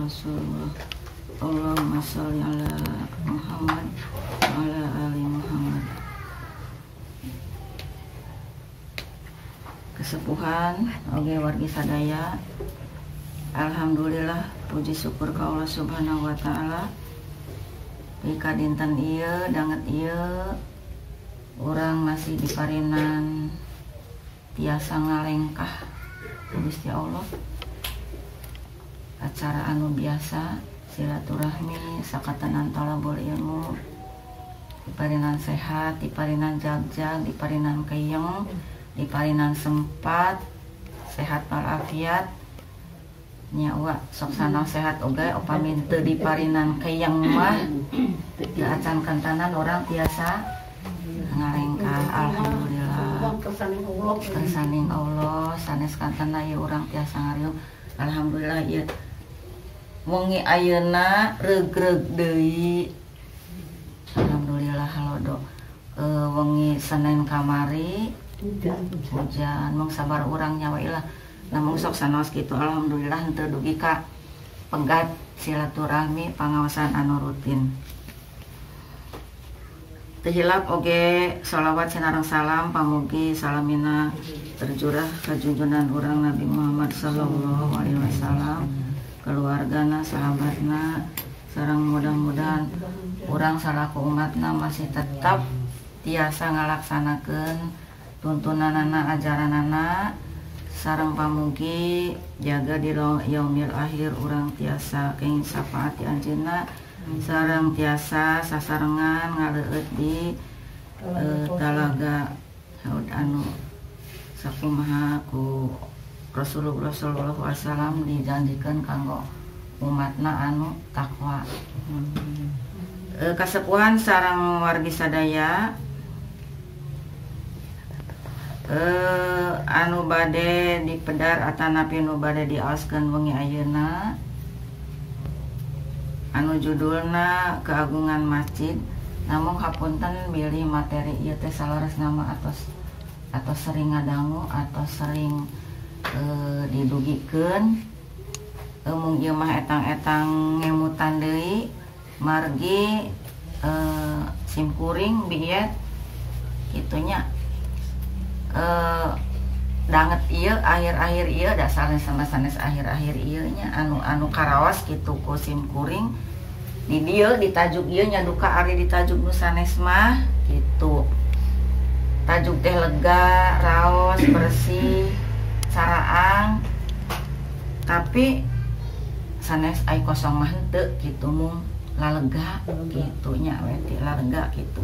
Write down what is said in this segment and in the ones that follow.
Rasulullah. Allahumma sholli ala Muhammad wa ala ali Muhammad. Kesepuhan oge wargi sadaya, alhamdulillah puji syukur ka Allah Subhanahu wa taala. Pika dinten ieu danget ieu urang masih diparinan tiasa ngalengkah Gusti Allah. Acara anu biasa silaturahmi sakatanan talabul ilmu, diparinan sehat, diparinan jagjag, diparinan keyeng, diparinan sempat, sehat walafiat nya wa sok sana sehat oge upami teu diparinan keyeng mah acan kantanan orang tiasa ngalengkah. Alhamdulillah kersaning Allah sanes kantana ieu urang tiasa ngariung. Alhamdulillah ieu wengi ayeuna regreg deui. Alhamdulillah halodo wengi Senin kamari hujan mong sabar urang nyawa ilah namun sok sanos kitu. Alhamdulillah henteu dugi ka pegat silaturahmi pangaosan anu rutin. Teu hilap oge sholawat sinareng salam pamugi salamina terjurah ka junjunan urang Nabi Muhammad sallallahu alaihi wasallam, keluargana, sahabatna, sareng mudah-mudahan urang salaku umatna masih tetap tiasa ngalaksanakeun tuntunanana, ajaranana, sareng pamugi jaga di yaumil akhir urang tiasa kenging syafaat di anjeunna, sareng tiasa sasarengan ngaleueut di talaga haud anu sakumaha ku Rasulullah sallallahu alaihi wasallam dijanjikeun kanggo umatna anu takwa. Kasepuhan sareng wargi sadaya anu bade dipedar atanapi nu bade diaoskeun wengi ayeuna anu judulna keagungan masjid. Namun hapunten milih materi ieu teh salaras nama atau sering ngadangu atau sering didugikeun mung ieu mah etang-etang ngemutan deui margi simkuring biet kitunya. Danget ieu akhir-akhir ieu da sanes akhir-akhir ieu nya anu karaos kitu ku simkuring di dieu ditajuk ieu nya duka ari ditajuk nu sanes mah kitu. Tajuk teh lega, raos, bersih, caraang, tapi sanes ai kosong mah henteu kitu mung lalega kitu nya we ti lalega kitu.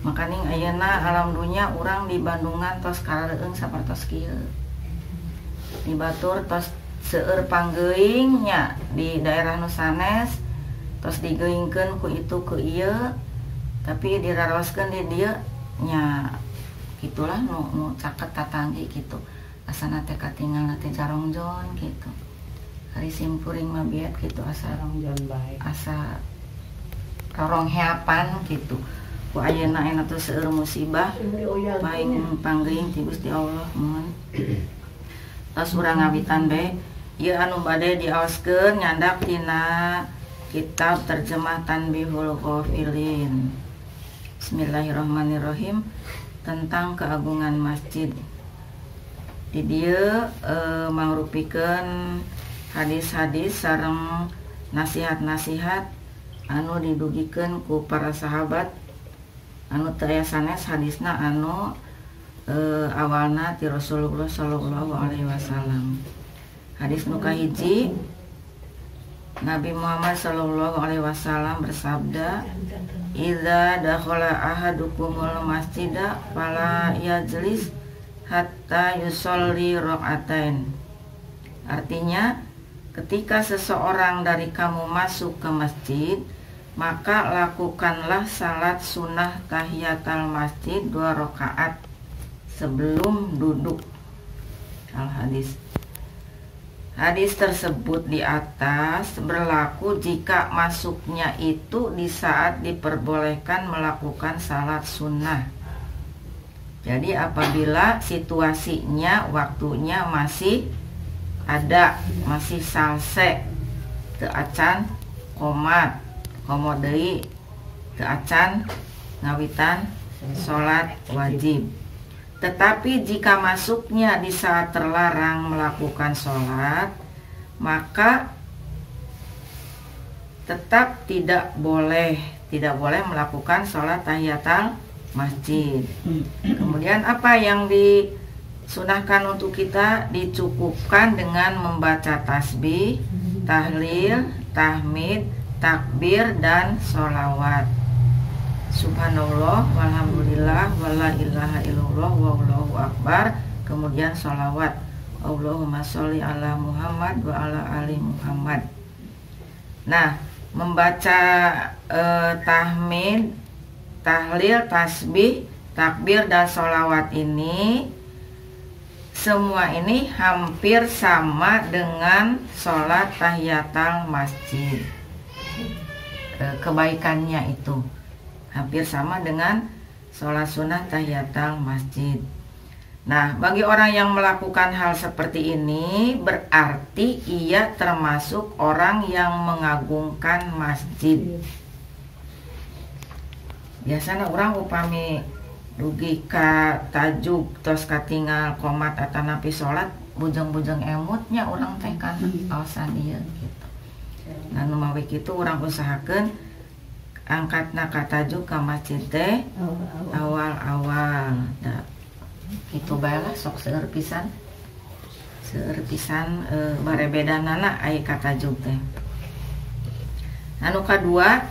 Makaning ayeuna alam dunya urang di Bandungan tos kaleueung sapertos kieu. Di batur tos seueur panggeuing nya di daerah nu sanes tos digeuingkeun ku itu ku ieu, tapi diraroskeun di dieu nya gitulah nu caket tatanggi gitu. Asana teh katinggalna teh jarongjon gitu. Hari simkuring mah biet gitu asa rongjon bae. Asa rorong heapan gitu. Ku ayeuna ena teh seueur musibah paing panggeuing ti Gusti Allah mun. Tos urang ngawitan bae ieu anu bade diaoskeun nyandak tina kitab terjemah Tanbihul Ghafilin. Bismillahirrahmanirrahim, tentang keagungan masjid. Di dieu mangrupikeun hadis-hadis sareng nasihat-nasihat anu didugikeun ku para sahabat anu teu aya sanes hadisna anu awalna ti Rasulullah sallallahu alaihi wasallam. Hadis nu kahiji, Nabi Muhammad sallallahu alaihi wasallam bersabda, "Idza dakhala ahadukumul masjida fala yajlis hatta yusolli rakaatain." Artinya, ketika seseorang dari kamu masuk ke masjid, maka lakukanlah salat sunnah tahiyatul masjid 2 rakaat sebelum duduk. Al-hadis. Hadis tersebut di atas berlaku jika masuknya itu di saat diperbolehkan melakukan salat sunnah. Jadi apabila situasinya, waktunya masih ada, masih salse, teu acan qomat komo deui teu acan ngawitan sholat wajib. Tetapi jika masuknya di saat terlarang melakukan sholat, maka tetap tidak boleh melakukan sholat tahiyatul masjid. Kemudian apa yang disunahkan untuk kita? Dicukupkan dengan membaca tasbih, tahlil, tahmid, takbir, dan sholawat. Subhanallah, walhamdulillah, wala ilaha illallah, wallahu akbar. Kemudian sholawat, Allahumma sholli ala Muhammad wa ala ali Muhammad. Nah, membaca tahmid, tahlil, tasbih, takbir, dan sholawat ini, semua ini hampir sama dengan sholat tahiyatul masjid. Kebaikannya itu hampir sama dengan sholat sunnah tahiyatul masjid. Nah, bagi orang yang melakukan hal seperti ini, berarti ia termasuk orang yang mengagungkan masjid. Biasanya orang upami dugi ka tajuk tos katinggal qomat atau napi sholat, bujeng-bujeng emutnya orang teh kan awasan ieu gitu. Nah, nu mawi kitu orang usahakeun angkatna ka tajuk ka masjid teh awal-awal. Itu bae lah sok seueur pisan barebedanana aya katajuk teh. Anu kadua,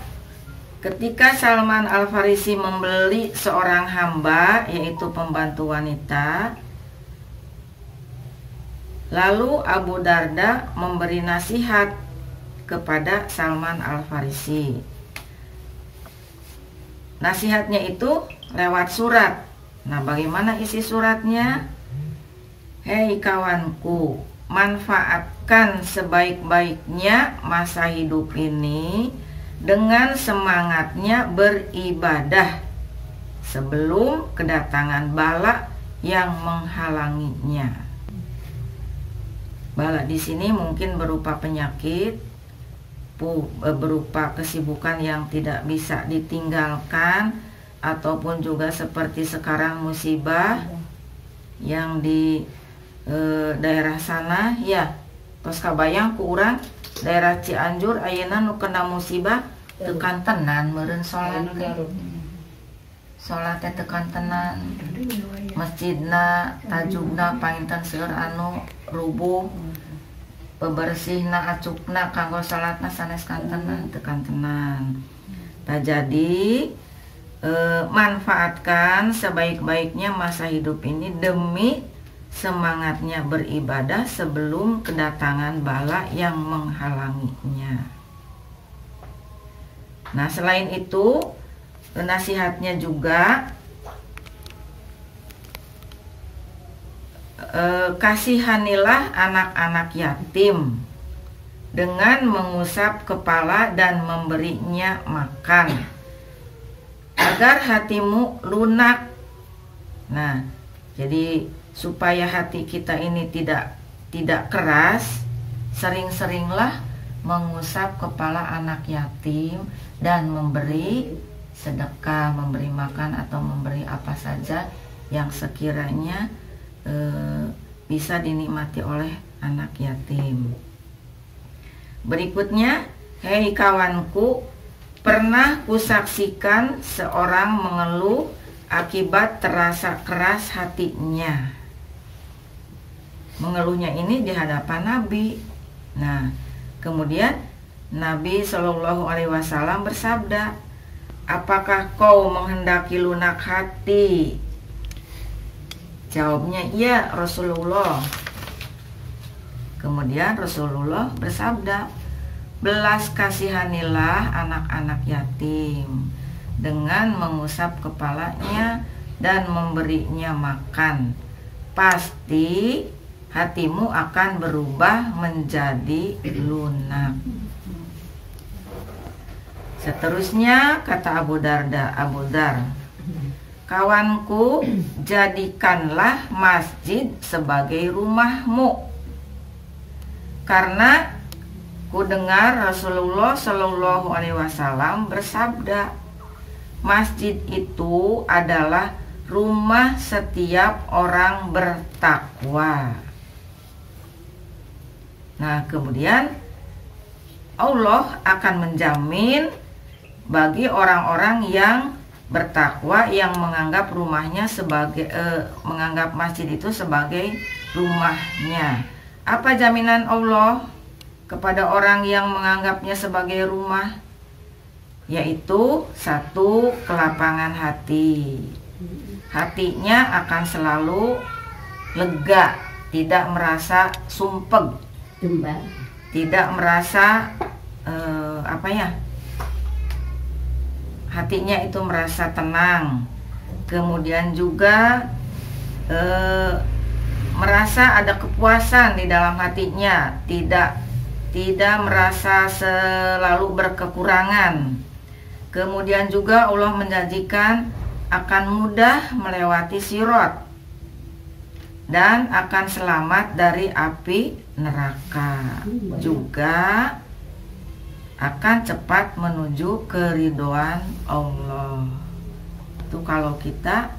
ketika Salman Al-Farisi membeli seorang hamba, yaitu pembantu wanita, lalu Abu Darda memberi nasihat kepada Salman Al-Farisi. Nasihatnya itu lewat surat. Nah, bagaimana isi suratnya? Hei kawanku, manfaatkan sebaik-baiknya masa hidup ini dengan semangatnya beribadah sebelum kedatangan bala yang menghalanginya. Bala di sini mungkin berupa penyakit, berupa kesibukan yang tidak bisa ditinggalkan, ataupun juga seperti sekarang musibah yang di daerah sana ya. Tos kabayang ku urang daerah Cianjur ayeuna nu kena musibah tekan tenan meureun salat teh tekan tenan. Masjidna tajugna painten seueur anu rubuh, bebersihna acukna kanggo salatna sanes kantenan tekan tenan. Tah jadi manfaatkan sebaik-baiknya masa hidup ini demi semangatnya beribadah sebelum kedatangan bala yang menghalanginya. Nah, selain itu nasihatnya juga kasihanilah anak-anak yatim dengan mengusap kepala dan memberinya makan agar hatimu lunak. Nah, jadi supaya hati kita ini tidak keras, sering-seringlah mengusap kepala anak yatim dan memberi sedekah, memberi makan atau memberi apa saja yang sekiranya bisa dinikmati oleh anak yatim. Berikutnya, hei kawanku, pernah kusaksikan seorang mengeluh akibat terasa keras hatinya. Mengeluhnya ini di hadapan Nabi. Nah, kemudian Nabi Shallallahu Alaihi Wasallam bersabda, apakah kau menghendaki lunak hati? Jawabnya, iya Rasulullah. Kemudian Rasulullah bersabda, belas kasihanilah anak-anak yatim dengan mengusap kepalanya dan memberinya makan. Pasti hatimu akan berubah menjadi lunak. Seterusnya kata Abu Darda, Abu Dar, kawanku, jadikanlah masjid sebagai rumahmu, karena ku dengar Rasulullah Shallallahu Alaihi Wasallam bersabda, masjid itu adalah rumah setiap orang bertakwa. Nah, kemudian Allah akan menjamin bagi orang-orang yang bertakwa, yang menganggap rumahnya sebagai menganggap masjid itu sebagai rumahnya. Apa jaminan Allah kepada orang yang menganggapnya sebagai rumah? Yaitu satu, kelapangan hati. Hatinya akan selalu lega, tidak merasa sumpeg, tidak merasa hatinya itu merasa tenang. Kemudian juga merasa ada kepuasan di dalam hatinya, tidak merasa selalu berkekurangan. Kemudian juga Allah menjanjikan akan mudah melewati sirat dan akan selamat dari api neraka. Juga akan cepat menuju keridhaan Allah. Itu kalau kita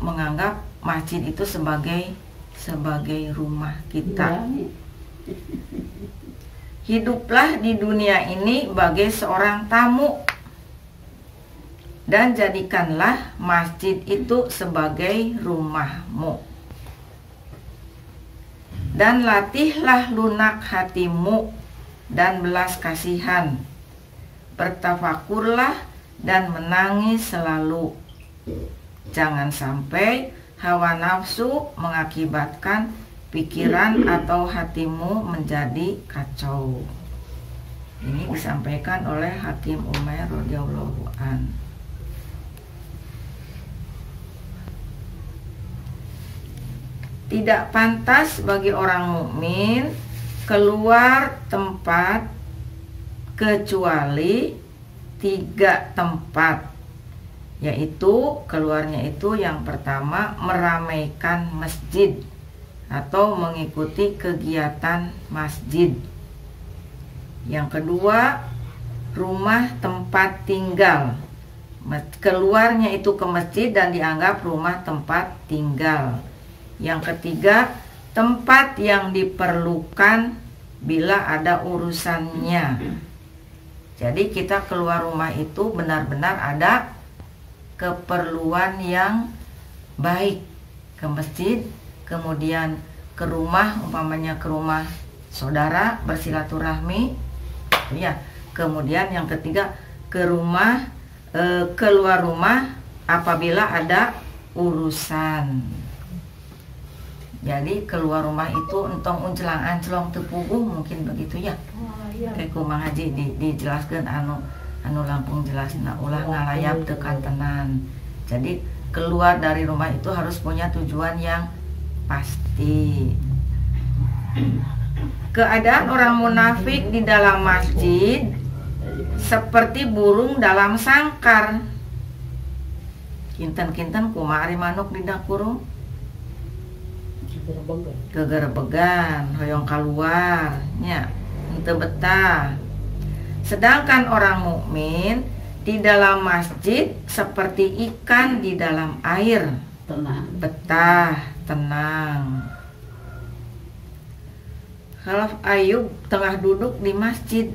menganggap masjid itu sebagai rumah kita. Hiduplah di dunia ini bagai seorang tamu, dan jadikanlah masjid itu sebagai rumahmu. Dan latihlah lunak hatimu dan belas kasihan. Bertafakurlah dan menangis selalu. Jangan sampai hawa nafsu mengakibatkan pikiran atau hatimu menjadi kacau. Ini disampaikan oleh Hakim Umair radhiyallahu an. Tidak pantas bagi orang mukmin keluar tempat kecuali 3 tempat, yaitu keluarnya itu yang pertama meramaikan masjid atau mengikuti kegiatan masjid. Yang kedua, rumah tempat tinggal. Keluarnya itu ke masjid dan dianggap rumah tempat tinggal. Yang ketiga, tempat yang diperlukan bila ada urusannya. Jadi kita keluar rumah itu benar-benar ada keperluan yang baik, ke masjid, kemudian ke rumah, umpamanya ke rumah saudara bersilaturahmi, ya. Kemudian yang ketiga, ke rumah, keluar rumah apabila ada urusan. Jadi keluar rumah itu entong uncelang anclong tepuguh, mungkin begitu ya. Kayak kumah haji dijelaskan anu Lampung jelasna ulah ngalayap tekan tenan. Jadi keluar dari rumah itu harus punya tujuan yang pasti. Keadaan orang munafik di dalam masjid seperti burung dalam sangkar. Kinten-kinten kumaha ari manuk di dakurung gegerbegan hoyong keluar nya henteu betah. Sedangkan orang mukmin di dalam masjid seperti ikan di dalam air, tenang, betah, tenang. Khalaf Ayub tengah duduk di masjid.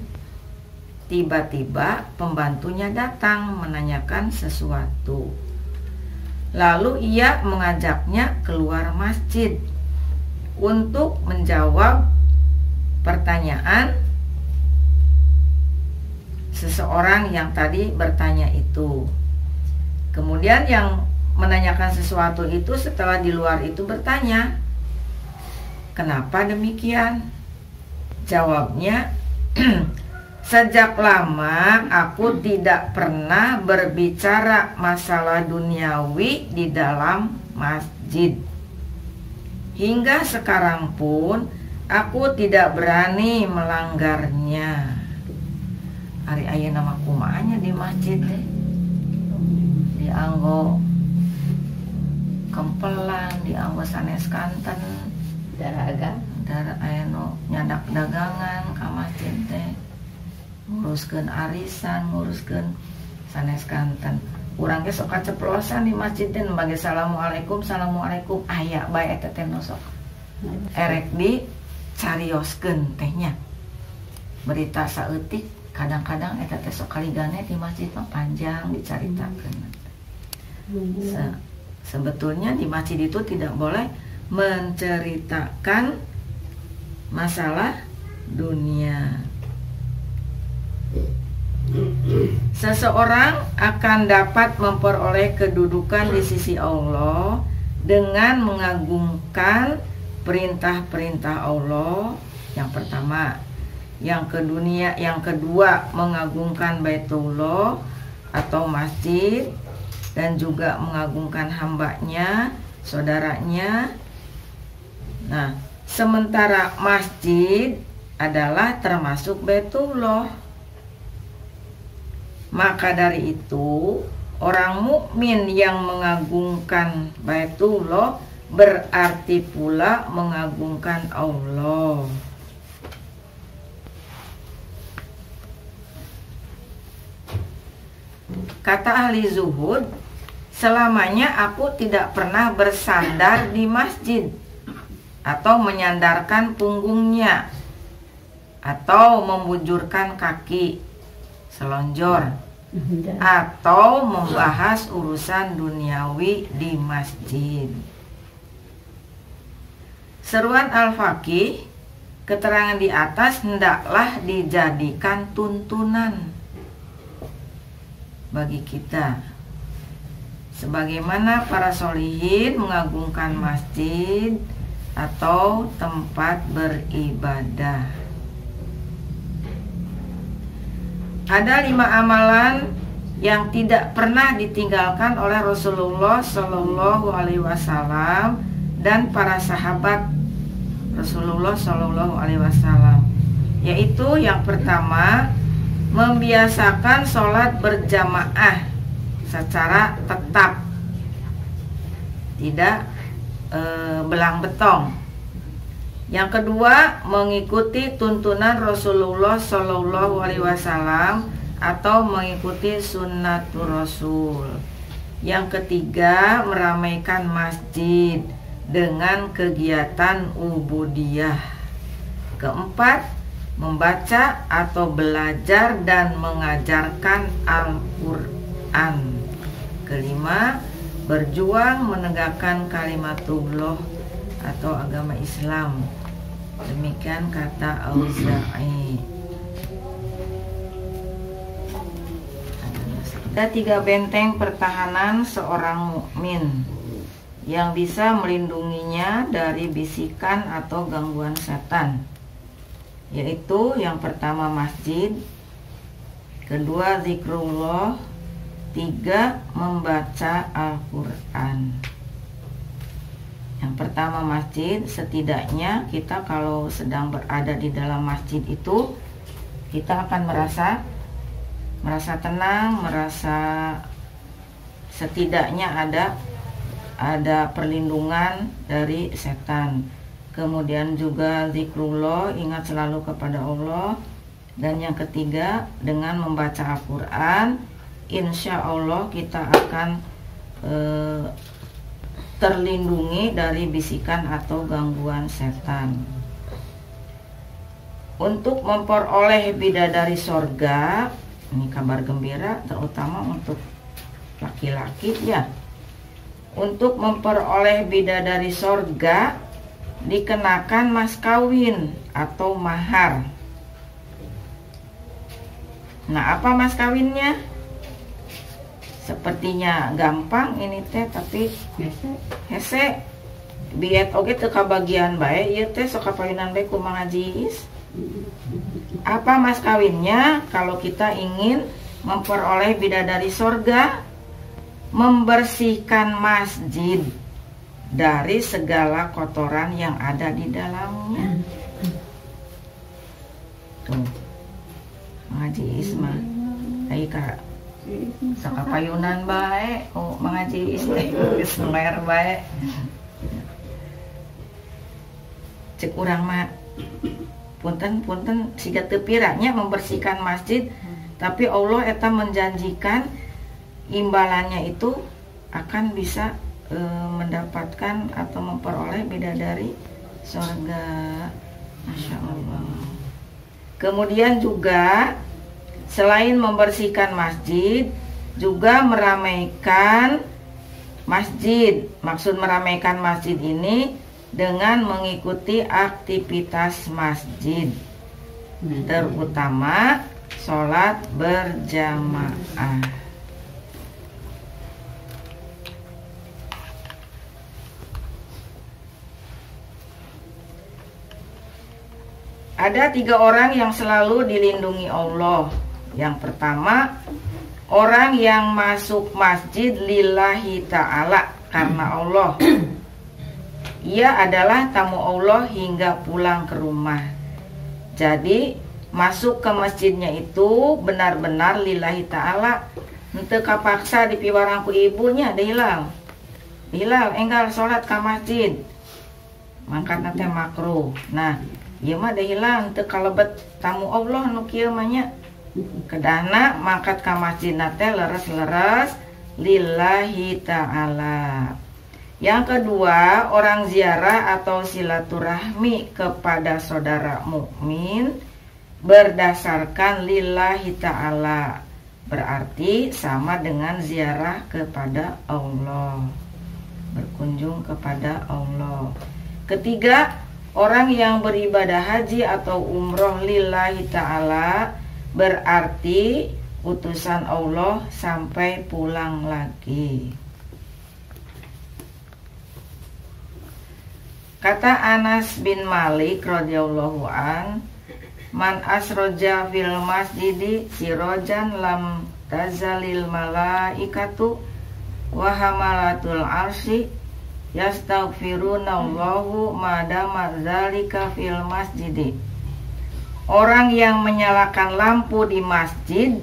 Tiba-tiba pembantunya datang menanyakan sesuatu. Lalu ia mengajaknya keluar masjid untuk menjawab pertanyaan seseorang yang tadi bertanya itu. Kemudian yang menanyakan sesuatu itu setelah di luar itu bertanya, "Kenapa demikian?" Jawabnya, "Sejak lama aku tidak pernah berbicara masalah duniawi di dalam masjid. Hingga sekarang pun aku tidak berani melanggarnya." Ari aya nama kumanya di masjid teh. Dianggo kempelan, dianggo sanes kanten, darah aya nu nyadak dagangan, kamari masjid teh nguruskeun arisan, nguruskeun sanes kanten. Urang ge sok kaceplosan di masjid teh bage assalamualaikum aya bae eta teh sok erek di carioskeun tehnya. Berita saeutik kadang-kadang eta teh sok kaligane di masjid mah panjang dicaritakeun. Sebetulnya di masjid itu tidak boleh menceritakan masalah dunia. Seseorang akan dapat memperoleh kedudukan di sisi Allah dengan mengagungkan perintah-perintah Allah yang pertama, yang kedua mengagungkan Baitullah atau masjid, dan juga mengagungkan hambanya, saudaranya. Nah, sementara masjid adalah termasuk Baitullah. Maka dari itu, orang mukmin yang mengagungkan Baitullah berarti pula mengagungkan Allah. Kata ahli zuhud, selamanya aku tidak pernah bersandar di masjid atau menyandarkan punggungnya atau membujurkan kaki selonjor atau membahas urusan duniawi di masjid. Seruan Al-Faqih, keterangan di atas hendaklah dijadikan tuntunan bagi kita, sebagaimana para sholihin mengagungkan masjid atau tempat beribadah. Ada 5 amalan yang tidak pernah ditinggalkan oleh Rasulullah Shallallahu Alaihi Wasallam dan para sahabat Rasulullah Shallallahu Alaihi Wasallam, yaitu yang pertama, membiasakan sholat berjamaah secara tetap, tidak belang betong. Yang kedua, mengikuti tuntunan Rasulullah Shallallahu Alaihi Wasallam atau mengikuti sunnatul Rasul. Yang ketiga, meramaikan masjid dengan kegiatan ubudiyah. Keempat, membaca atau belajar dan mengajarkan Al-Quran. Kelima, berjuang menegakkan kalimatullah atau agama Islam. Demikian kata Auza'i. Ada 3 benteng pertahanan seorang mukmin yang bisa melindunginya dari bisikan atau gangguan setan, yaitu yang pertama masjid, kedua zikrullah, 3 membaca Al-Quran. Yang pertama masjid, setidaknya kita kalau sedang berada di dalam masjid itu kita akan merasa tenang, merasa setidaknya ada perlindungan dari setan. Kemudian juga zikrullah, ingat selalu kepada Allah. Dan yang ketiga, dengan membaca Al-Quran, insya Allah kita akan terlindungi dari bisikan atau gangguan setan. Untuk memperoleh bidadari sorga, ini kabar gembira terutama untuk laki-laki ya. Untuk memperoleh bidadari sorga dikenakan mas kawin atau mahar. Nah, apa mas kawinnya? Sepertinya gampang ini teh, tapi hese biet oge teu kabagian bae ieu teh sok kapawinan bae ku Mang Haji Is. Apa mas kawinnya kalau kita ingin memperoleh bidadari sorga? Membersihkan masjid dari segala kotoran yang ada di dalamnya. Tuh, Mang Haji Is mah kayak sakapayunan bae, oh Mang Haji Is teh geus mer bae. Cek urang mah punten siga teu piranya membersihkan masjid, tapi Allah eta menjanjikan imbalannya itu akan bisa mendapatkan atau memperoleh bidadari surga. Masya Allah. Kemudian juga selain membersihkan masjid, juga meramaikan masjid. Maksud meramaikan masjid ini dengan mengikuti aktivitas masjid, terutama sholat berjamaah. Ada 3 orang yang selalu dilindungi Allah. Yang pertama, orang yang masuk masjid lillahi ta'ala, karena Allah. Ia adalah tamu Allah hingga pulang ke rumah. Jadi masuk ke masjidnya itu benar-benar lillahi ta'ala. Henteu kapaksa dipiwarang ku ibunya, Hilal enggal sholat ke masjid, mangkat teh makruh. Nah, ieu mah Hilal henteu kalebet tamu Allah nu kieu mah nya. Kedahna mangkat ka masjid teh leres-leres lillahi ta'ala. Yang kedua, orang ziarah atau silaturahmi kepada saudara mukmin berdasarkan lillahi ta'ala, berarti sama dengan ziarah kepada Allah, berkunjung kepada Allah. Ketiga, orang yang beribadah haji atau umroh lillahi ta'ala, berarti utusan Allah sampai pulang lagi. Kata Anas bin Malik radhiyallahu an, man asroja fil masjidi sirojan lam tazalil malaikatu wa hamalatul arsy yastaghfiruna Allahu madama dzalika fil masjidi. Orang yang menyalakan lampu di masjid,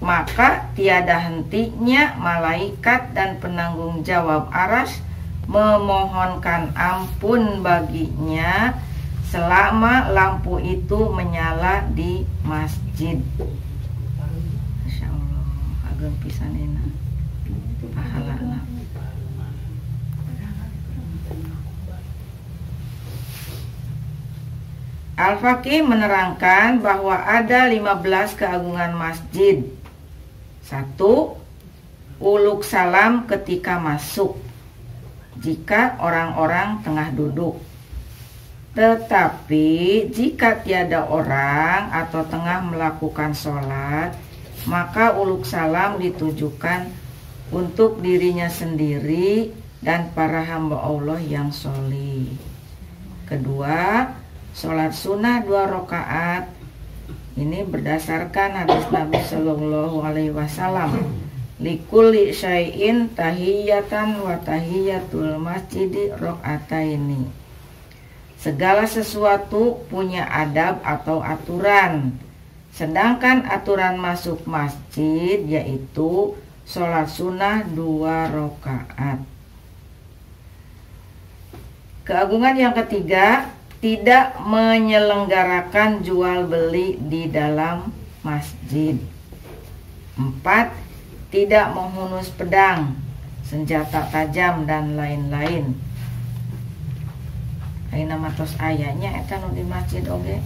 maka tiada hentinya malaikat dan penanggung jawab arsy memohonkan ampun baginya selama lampu itu menyala di masjid. Masya Allah, ageng pisanina pahalana. Al-Faqih menerangkan bahwa ada 15 keagungan masjid. 1. Uluk salam ketika masuk, jika orang-orang tengah duduk. Tetapi jika tiada orang atau tengah melakukan sholat, maka uluk salam ditujukan untuk dirinya sendiri dan para hamba Allah yang sholih. Kedua, sholat sunnah 2 rakaat. Ini berdasarkan hadis Nabi Shallallahu Alaihi Wasallam. Likulli syai'in tahiyatan wa tahiyatul masjidi rakaataini. Segala sesuatu punya adab atau aturan. Sedangkan aturan masuk masjid yaitu sholat sunnah 2 rakaat. Keagungan yang ketiga, tidak menyelenggarakan jual beli di dalam masjid. 4. Tidak menghunus pedang, senjata tajam dan lain-lain. Ayeuna matos ayanya eta nu di masjid oge.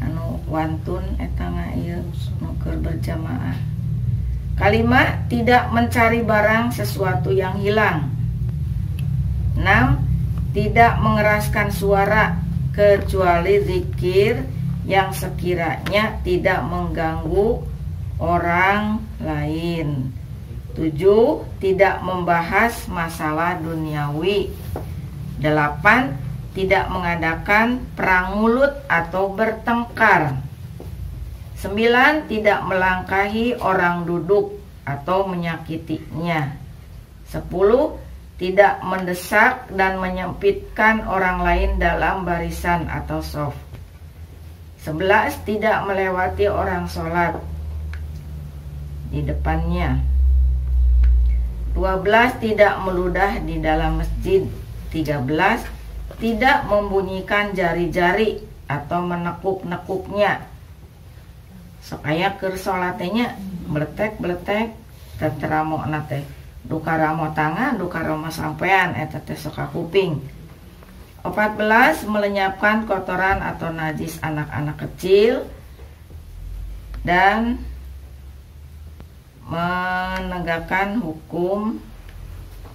Anu wantun eta ieu nu keur berjamaah. Kalimat tidak mencari barang sesuatu yang hilang. 6. Tidak mengeraskan suara kecuali zikir yang sekiranya tidak mengganggu orang lain. 7. Tidak membahas masalah duniawi. 8. Tidak mengadakan perang mulut atau bertengkar. 9. Tidak melangkahi orang duduk atau menyakitinya. 10. Tidak mendesak dan menyempitkan orang lain dalam barisan atau shaf. 11. Tidak melewati orang sholat di depannya. 12. Tidak meludah di dalam masjid. 13. tidak membunyikan jari-jari atau menekuk-nekuknya. Supaya keur salatnya beletek-beletek teteramo nate dukaramo tangan dukaramo sampean eta teh soka kuping. 14 melenyapkan kotoran atau najis anak-anak kecil dan menegakkan hukum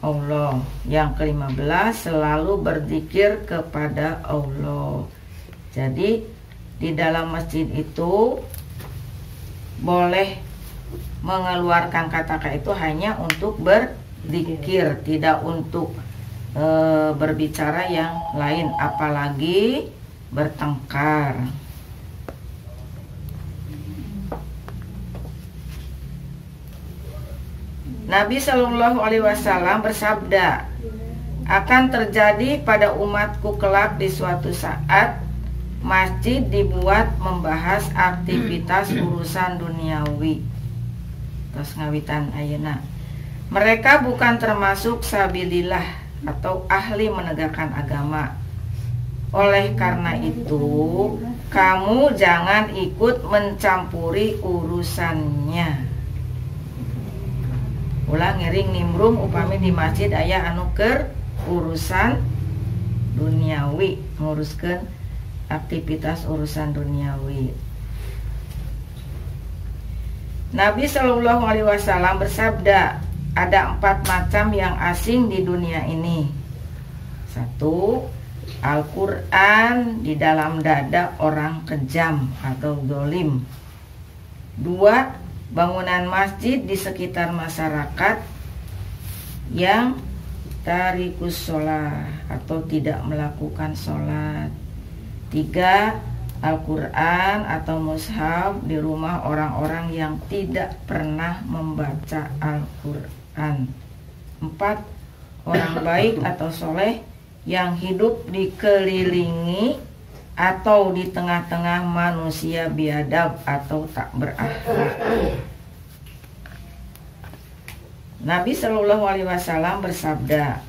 Allah. Yang ke-15 selalu berzikir kepada Allah. Jadi di dalam masjid itu boleh mengeluarkan kata-kata itu hanya untuk berzikir, tidak untuk berbicara yang lain, apalagi bertengkar. Nabi Shallallahu Alaihi Wasallam bersabda, akan terjadi pada umatku kelak di suatu saat masjid dibuat membahas aktivitas urusan duniawi. Terus ngawitan ayeuna. Mereka bukan termasuk sabilillah atau ahli menegakkan agama. Oleh karena itu, kamu jangan ikut mencampuri urusannya. Ulang ngiring nimrum upami di masjid aya anu keur urusan duniawi, nguruskeun aktivitas urusan duniawi. Nabi Shallallahu Alaihi Wasallam bersabda, ada 4 macam yang asing di dunia ini. 1. Al-Quran di dalam dada orang kejam atau zalim. 2. Bangunan masjid di sekitar masyarakat yang tarikus sholat atau tidak melakukan sholat. 3. Al-Quran atau mushaf di rumah orang-orang yang tidak pernah membaca Al-Quran. 4. Orang baik atau soleh yang hidup dikelilingi atau di tengah-tengah manusia biadab atau tak berakhlak. Nabi Shallallahu Alaihi Wasallam bersabda,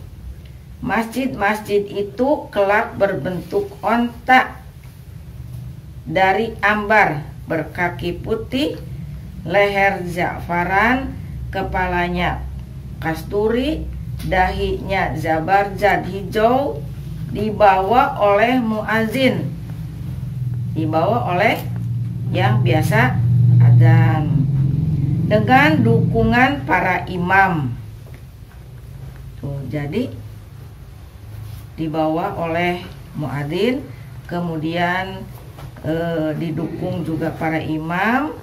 masjid-masjid itu kelak berbentuk onta dari ambar, berkaki putih, leher za'faran, kepalanya kasturi, dahinya zabarjad hijau, dibawa oleh muazin, dibawa oleh yang biasa adzan, dengan dukungan para imam. Tuh, jadi dibawa oleh muadzin, kemudian didukung juga para imam.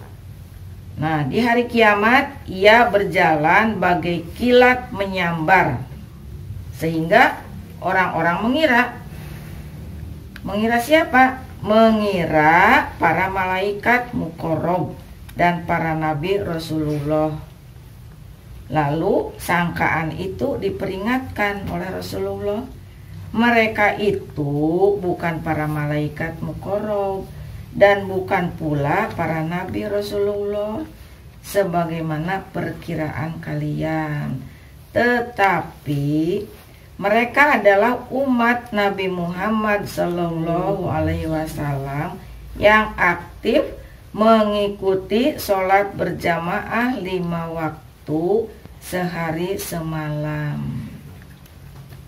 Nah, di hari kiamat ia berjalan bagai kilat menyambar, sehingga orang-orang mengira siapa? Mengira para malaikat muqarrab dan para nabi Rasulullah. Lalu sangkaan itu diperingatkan oleh Rasulullah, mereka itu bukan para malaikat muqarrab dan bukan pula para nabi Rasulullah sebagaimana perkiraan kalian, tetapi mereka adalah umat Nabi Muhammad Sallallahu Alaihi Wasallam yang aktif mengikuti sholat berjamaah 5 waktu sehari semalam.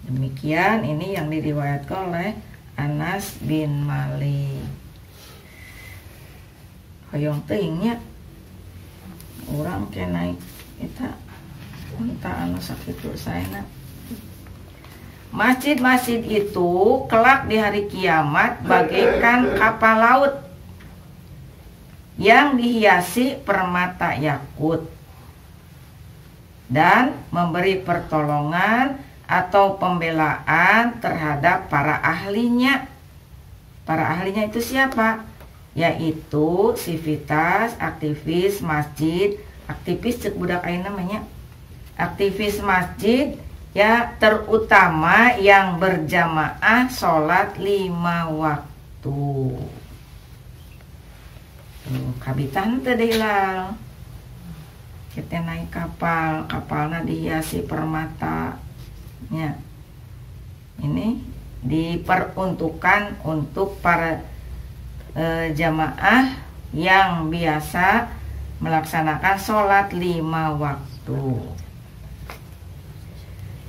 Demikian ini yang diriwayatkan oleh Anas bin Malik. Hoyong teuingnya urang ke naik eta anu sakitu saena. Masjid-masjid itu kelak di hari kiamat bagaikan kapal laut yang dihiasi permata yakut dan memberi pertolongan atau pembelaan terhadap para ahlinya. Para ahlinya itu siapa? Yaitu sivitas, aktivis masjid, aktivis cek budak aing namanya. Aktivis masjid ya, terutama yang berjamaah sholat 5 waktu. Kabitan teh Hilal, kita naik kapalnya dihiasi permatanya. Ini diperuntukkan untuk para jamaah yang biasa melaksanakan sholat 5 waktu.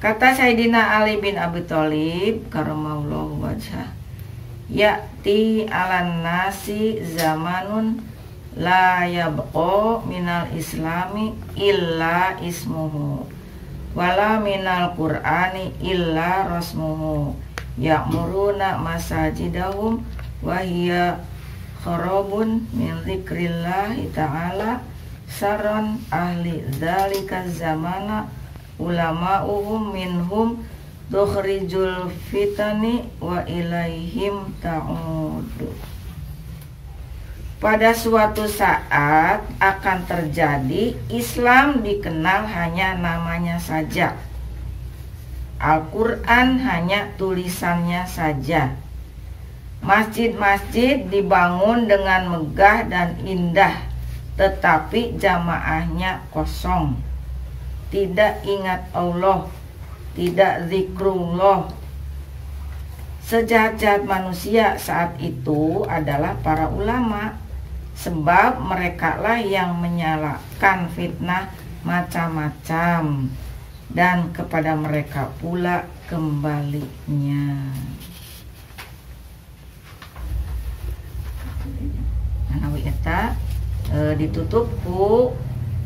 Kata Sayyidina Ali bin Abi Thalib karamallahu wajhah, ya'ti 'alan nasi zamanun la yabqa minal islami illa ismuhu wala minal qur'ani illa rasmuhu ya'muruna masajidahum wa hiya kharabun min dzikrillahi ta'ala saron ahli dzalika zamana ulama'uhum minhum tukhrijul fitani wa ilaihim ta'udu. Pada suatu saat akan terjadi Islam dikenal hanya namanya saja, Al-Quran hanya tulisannya saja, masjid-masjid dibangun dengan megah dan indah, tetapi jamaahnya kosong, tidak ingat Allah, tidak zikrullah. Sejahat-jahat manusia saat itu adalah para ulama, sebab merekalah yang menyalakan fitnah macam-macam, dan kepada mereka pula kembalinya. Manawi eta ditutup ku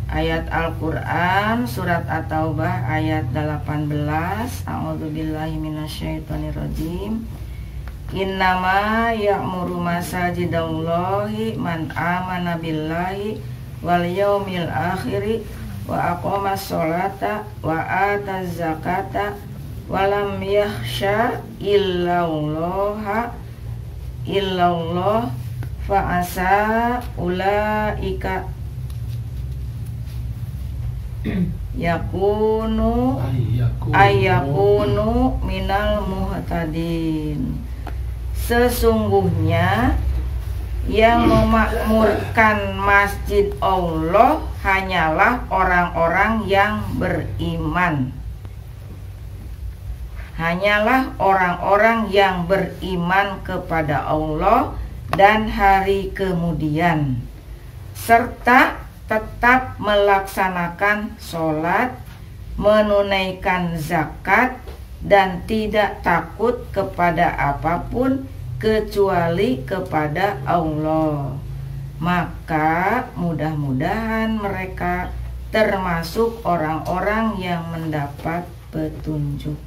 ayat Al-Quran surat At-Taubah ayat 18. A'udzubillahi minasyaitonirrajim. Innama ya'muru masajidallahi man amana billahi wal yaumil akhiri wa aqamas sholata wa ataz zakata wa lam yakhsha illallah fa asa ulaika yakunu ayakunu minal muhtadin. Sesungguhnya yang memakmurkan masjid Allah hanyalah orang-orang yang beriman. Hanyalah orang-orang yang beriman kepada Allah dan hari kemudian, serta tetap melaksanakan sholat, menunaikan zakat, dan tidak takut kepada apapun kecuali kepada Allah. Maka mudah-mudahan mereka termasuk orang-orang yang mendapat petunjuk.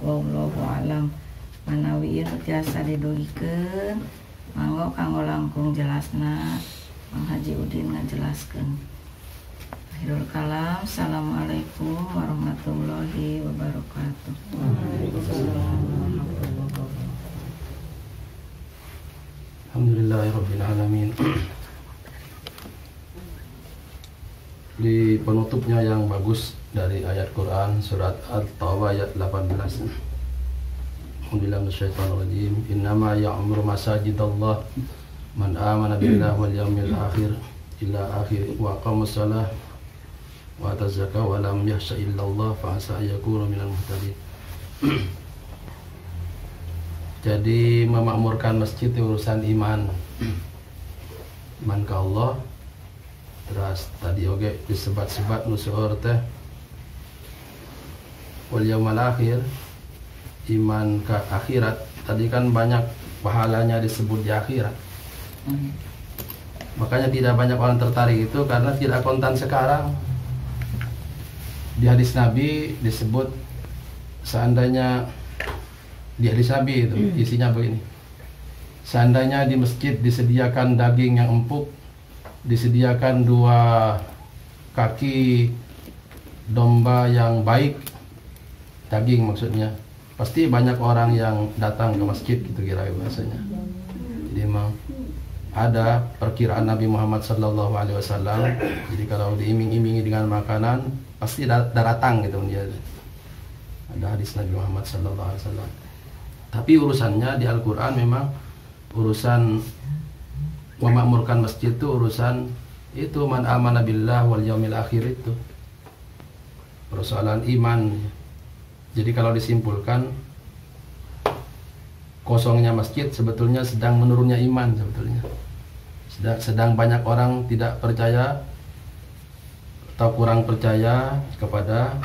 Wallahu alam. Manawi ieu tiasa didugikeun, mangga kanggo langkung jelasna Mang Haji Udin ngajelaskeun. Akhirul kalam. Assalamualaikum warahmatullahi wabarakatuh. Alhamdulillahirabbil alamin. Di penutupnya yang bagus dari ayat Quran surat At-Taubah ayat 18. Alhamdulillah minasyaitonirrajim. Innama ya'muru masajidallah man amana billahi wal yawmil akhir ila akhir wa aqamas shalah wa ataz zakah wa lam yakhsha illallah fa asa yakunu minal muhtadin. Jadi memakmurkan masjid itu urusan iman, iman ke Allah. Terus tadi oge disebat-sebat nusuhur teh wal yaumil akhir, iman ke akhirat. Tadi kan banyak pahalanya disebut di akhirat. Makanya tidak banyak orang tertarik itu karena tidak kontan sekarang. Di hadis Nabi disebut, seandainya di hadis Nabi itu isinya begini, seandainya di masjid disediakan daging yang empuk, disediakan 2 kaki domba yang baik, daging maksudnya, pasti banyak orang yang datang ke masjid, gitu kira-kira bahasanya. Jadi memang ada perkiraan Nabi Muhammad SAW. Jadi kalau diiming-imingi dengan makanan pasti datang gitu dia. Ada hadis Nabi Muhammad SAW. Tapi urusannya di Al-Quran memang urusan memakmurkan masjid itu urusan itu man amana billah wal yaumil akhir, itu persoalan iman. Jadi kalau disimpulkan kosongnya masjid sebetulnya sedang menurunnya iman sebetulnya. Sedang banyak orang tidak percaya atau kurang percaya kepada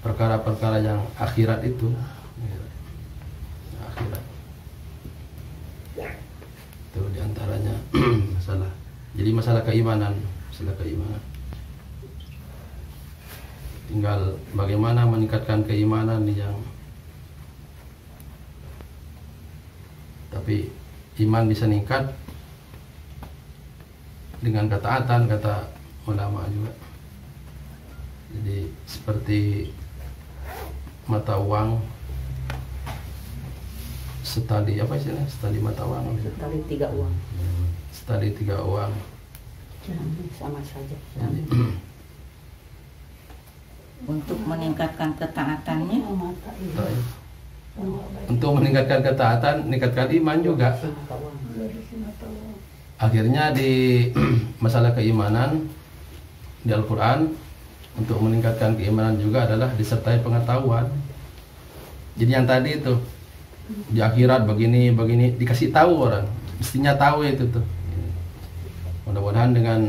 perkara-perkara yang akhirat itu. Akhirat. Itu diantaranya masalah. Jadi masalah keimanan. Tinggal bagaimana meningkatkan keimanan yang, tapi iman bisa meningkat dengan ketaatan, kata ulama juga. Jadi seperti mata uang setali, apa istilahnya, setali mata uang, Setali 3 uang. setali 3 uang. Sama saja. Untuk meningkatkan ketaatannya, Untuk meningkatkan ketaatan, meningkatkan iman juga. Akhirnya di masalah keimanan di Al-Quran, untuk meningkatkan keimanan juga adalah disertai pengetahuan. Jadi yang tadi itu di akhirat begini dikasih tahu orang, mestinya tahu itu tuh. Mudah-mudahan dengan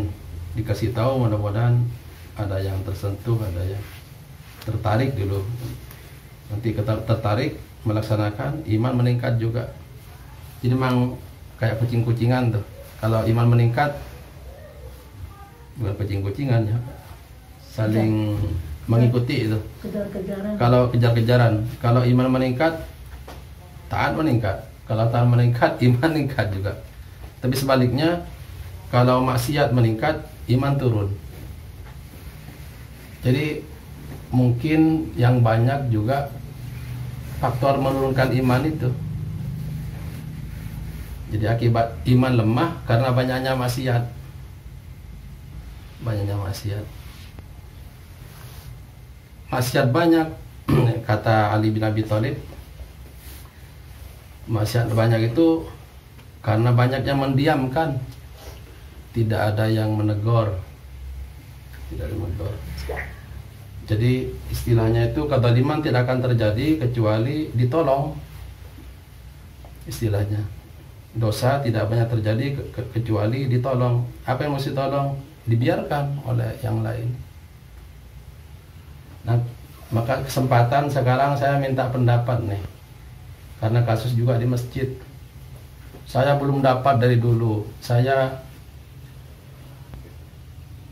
dikasih tahu, mudah-mudahan ada yang tersentuh, ada yang tertarik dulu. Nanti tertarik melaksanakan, iman meningkat juga. Jadi memang kayak kucing-kucingan tuh. Kalau iman meningkat, bukan kucing-kucingan ya, saling mengikuti itu. Kejar-kejaran. Kalau kejar-kejaran, kalau iman meningkat, taat meningkat. Kalau taat meningkat, iman meningkat juga. Tapi sebaliknya, kalau maksiat meningkat, iman turun. Jadi mungkin yang banyak juga faktor menurunkan iman itu. Jadi akibat iman lemah karena banyaknya maksiat. Maksiat banyak, kata Ali bin Abi Thalib. Maksiat banyak itu karena banyaknya mendiamkan. Tidak ada yang menegur. Jadi istilahnya itu kedzaliman tidak akan terjadi kecuali ditolong. Istilahnya dosa tidak banyak terjadi kecuali ditolong. Apa yang mesti tolong? Dibiarkan oleh yang lain. Nah, maka kesempatan sekarang saya minta pendapat nih, karena kasus juga di masjid. Saya belum dapat dari dulu. Saya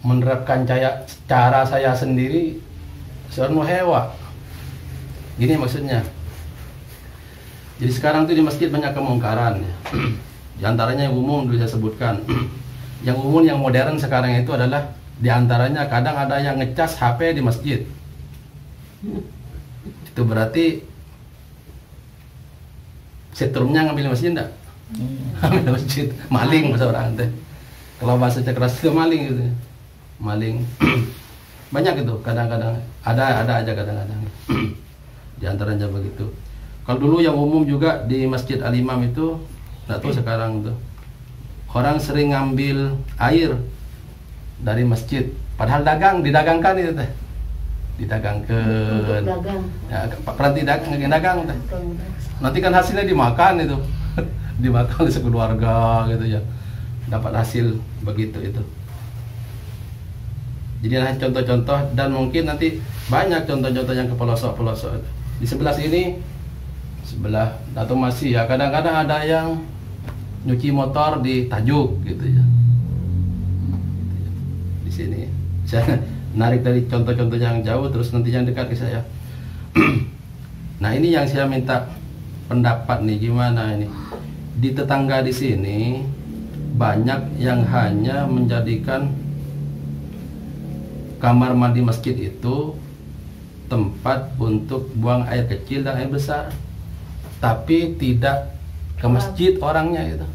menerapkan cara saya sendiri, seorang hewa. Gini maksudnya. Jadi sekarang tuh di masjid banyak kemungkaran ya. Di antaranya yang umum dulu saya sebutkan. Yang umum, yang modern sekarang itu adalah di antaranya kadang ada yang ngecas HP di masjid. Itu berarti setrumnya ngambil masjid enggak? Ngambil masjid, maling bahasa orang teh. Kalau bahasa keras itu maling gitu. Maling. Banyak itu kadang-kadang, ada aja kadang-kadang. Di antaranya begitu. Kalau dulu yang umum juga di Masjid Al-Imam itu, enggak tahu sekarang tuh. Orang sering ngambil air dari masjid, padahal didagangkan itu teh. Didagangkan. Ya, peranti dagang teh. Nanti kan hasilnya dimakan itu. Dimakan oleh sekeluarga gitu ya. Dapat hasil begitu itu. Jadi ada contoh-contoh, dan mungkin nanti banyak contoh-contoh yang ke pelosok-pelosok. Di sebelah sini, atau masih ya, kadang-kadang ada yang nyuci motor di Tajuk gitu ya. Di sini saya narik dari contoh-contoh yang jauh terus nanti yang dekat ke saya. Nah, ini yang saya minta pendapat nih, gimana ini? Di tetangga di sini banyak yang hanya menjadikan kamar mandi masjid itu tempat untuk buang air kecil dan air besar, tapi tidak ke masjid orangnya itu.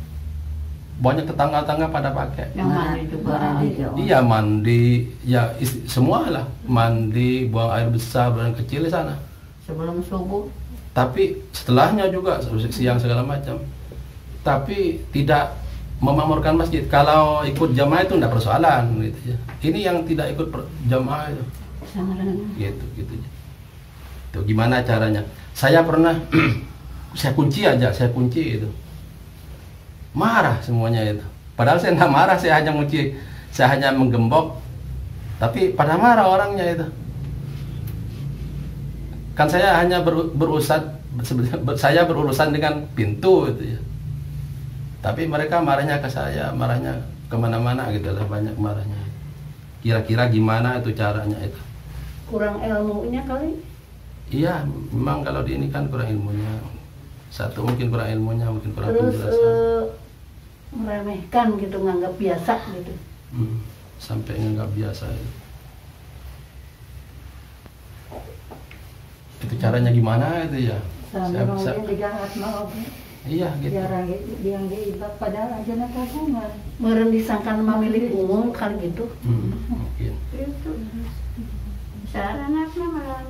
Banyak tetangga-tetangga pada pakai. Yang mandi juga ada. Iya, mandi, ya semua lah, mandi, buang air besar, buang air kecil di sana. Sebelum subuh. Tapi setelahnya juga siang segala macam. Tapi tidak memamurkan masjid. Kalau ikut jamaah itu tidak persoalan gitu ya. Ini yang tidak ikut jamaah itu. Gitu. Itu gimana caranya? Saya pernah saya kunci aja, saya kunci itu. Marah semuanya itu. Padahal saya nggak marah, saya hanya kunci, saya hanya menggembok. Tapi pada marah orangnya itu. Kan saya hanya saya berurusan dengan pintu itu ya. Tapi mereka marahnya ke saya, marahnya kemana-mana gitu lah, banyak marahnya. Kira-kira gimana itu caranya itu? Kurang ilmunya kali. Iya, memang kalau di ini kan kurang ilmunya. Satu mungkin kurang ilmunya, mungkin kurang Terus penjelasan. meremehkan gitu, nganggap biasa gitu. Sampai nggak biasa itu. Itu caranya gimana itu ya? Sampai ngomongin dijahat mau. Iya gitu. Jarang yang diibak padahal aja nak kagungan. Meureun disangkan milik umum kali gitu. Mungkin. Itu. Saranatna malah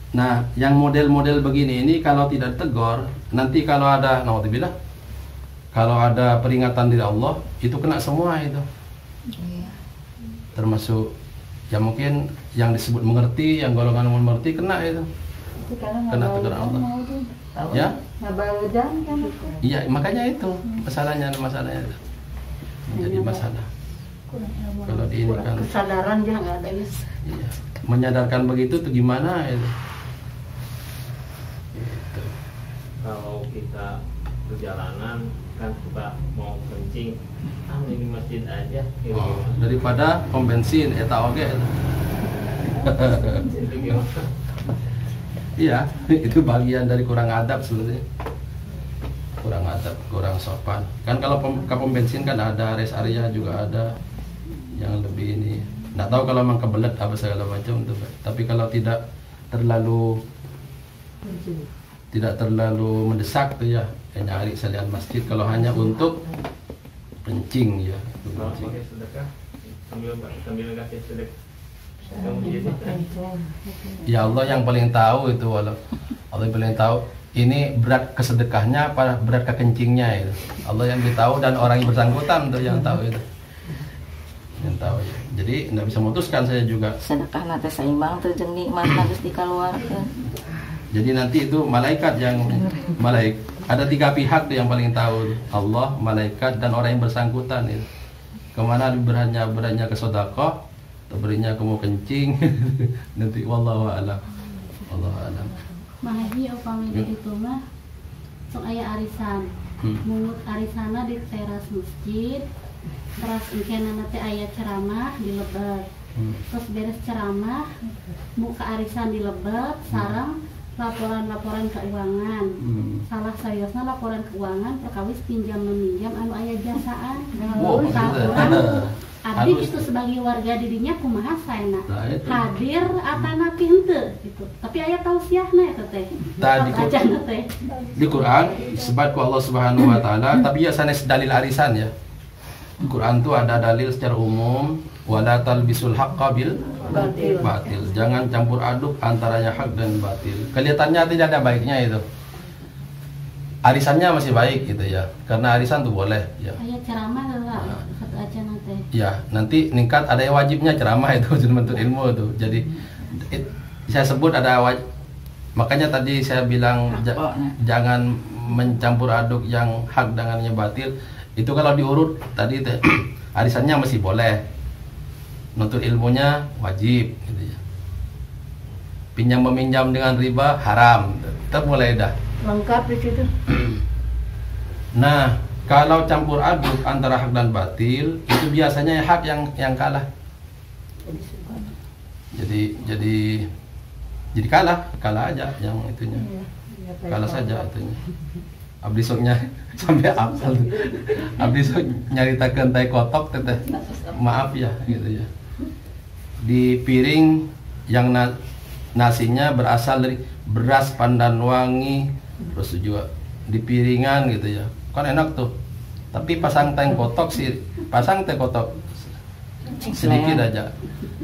Nah, yang model-model begini ini kalau tidak tegur, nanti kalau ada naudzubillah, kalau ada peringatan dari Allah, itu kena semua itu. Iya. Termasuk ya mungkin yang disebut mengerti, yang golongan mengerti kena itu. Kena tegur Allah. Ya? Ngabaludan kan. Iya, makanya itu masalahnya itu. Menjadi masalah. Kalau di ini kan kesadaran dia nggak ada. Iya. Menyadarkan begitu tuh gimana itu? Gitu. Kalau kita perjalanan kan suka mau kencing, ini masjid aja. Daripada pom bensin, eta oge. Itu gimana? Iya, itu bagian dari kurang adab sebenarnya. Kurang adab, kurang sopan. Kan kalau pom bensin kan ada rest area juga ada yang lebih ini. Nggak tahu kalau memang kebelet apa segala macam tuh. Tapi kalau tidak terlalu mendesak tuh ya, nyari salian masjid kalau hanya untuk kencing ya. Kalau pakai sedekah, sambil kasih sedekah. Ya Allah yang paling tahu itu, Allah yang paling tahu ini berat kesedekahnya apa berat kekencingnya itu. Allah yang tahu dan orang yang bersangkutan tuh yang tahu itu. Yang tahu ya. Jadi nggak bisa memutuskan saya juga. Sedekah nate saimbang teu jeung nikmatna geus dikaluarkeun. Jadi nanti itu malaikat ada 3 pihak tuh yang paling tahu, Allah, malaikat dan orang yang bersangkutan itu. Kemana beratnya ke sedekah, atau berinya kamu kencing. Nanti wallahu a'lam. Wallahu a'lam. Mahaji upami di ditu mah sok aya arisan. Mungut arisana di teras masjid. Terus engkeunna teh aya ceramah di lebat. Terus beres ceramah muka arisan di lebat sareng laporan keuangan. Salah sayosna laporan keuangan perkawis pinjam meminjam anu aya jasaan. Abdi itu sebagai warga dirinya kumaha saena hadir atana henteu gitu. Tapi aya tausiahna eta teh. Di Quran disebut ku Allah Subhanahu wa taala, tapi ya sanes dalil arisan ya. Di Quran tuh ada dalil secara umum, wala talbisul haqqo bil batil. Jangan campur aduk antaranya hak dan batil. Kelihatannya tidak ada baiknya itu. Arisannya masih baik gitu ya. Karena arisan tuh boleh ya. Aya ceramah heula satu aja nanti. Ya, nanti ningkat ada yang wajibnya ceramah itu bentuk ilmu tuh. Jadi saya sebut ada makanya tadi saya bilang jangan mencampur aduk yang hak dengan yang batil. Itu kalau diurut tadi arisannya masih boleh. Nuntut ilmunya wajib gitu ya. Pinjam meminjam dengan riba haram. Tetap mulai dah. Lengkap di situ. Nah, kalau campur aduk antara hak dan batil, itu biasanya hak yang kalah. Jadi kalah aja yang itunya. Kalah saja itunya. Abdi soknya sampai apal. Abdi sok nyaritakeun teh kotok teteh. Maaf ya gitu ya. Di piring yang nasinya berasal dari beras pandan wangi, terus juga di piringan gitu ya. Kan enak tuh. Tapi pasang teh kotok sedikit aja.